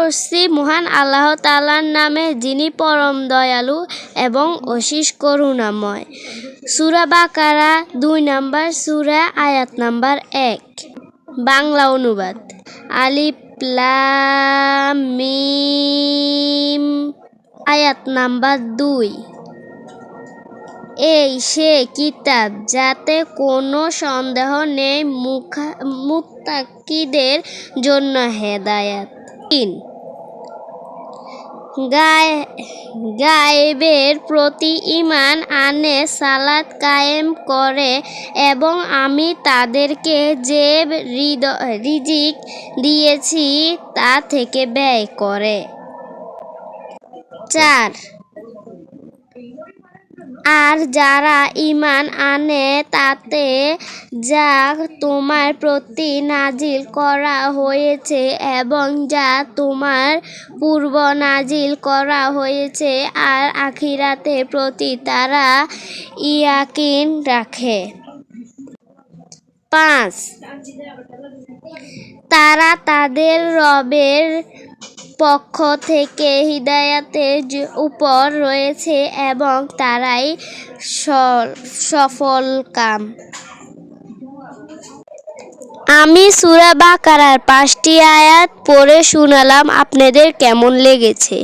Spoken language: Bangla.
করছি মহান আল্লাহ তাআলার নামে, যিনি পরম দয়ালু এবং অশেষ করুণাময়। সূরা বাকারা ২ নম্বর সূরা, আয়াত নাম্বার ১। বাংলা অনুবাদ। আলিফ লাম মিম। আয়াত নাম্বার ২। এই সে কিতাব যাতে কোনো সন্দেহ নেই, মুত্তাকিদের জন্য হেদায়েত। ৩। গায়েবের প্রতি ঈমান আনে, সালাত কায়েম করে এবং আমি তাদেরকে যে রিজিক দিয়েছি তা থেকে ব্যয় করে। ৪। আর যারা ঈমান আনে তাতে যা তোমার প্রতি নাজিল করা হয়েছে এবং যা তোমার পূর্ব নাজিল করা হয়েছে আর আখিরাতের প্রতি তারা ইয়াকিন রাখে। ৫। তারা তাদের রবের পক্ষ থেকে হিদায়াতের উপর রয়েছে এবং তারাই সফলকাম। আমি সূরা বাকারার ৫টি আয়াত পড়ে শোনালাম, আপনাদের কেমন লেগেছে?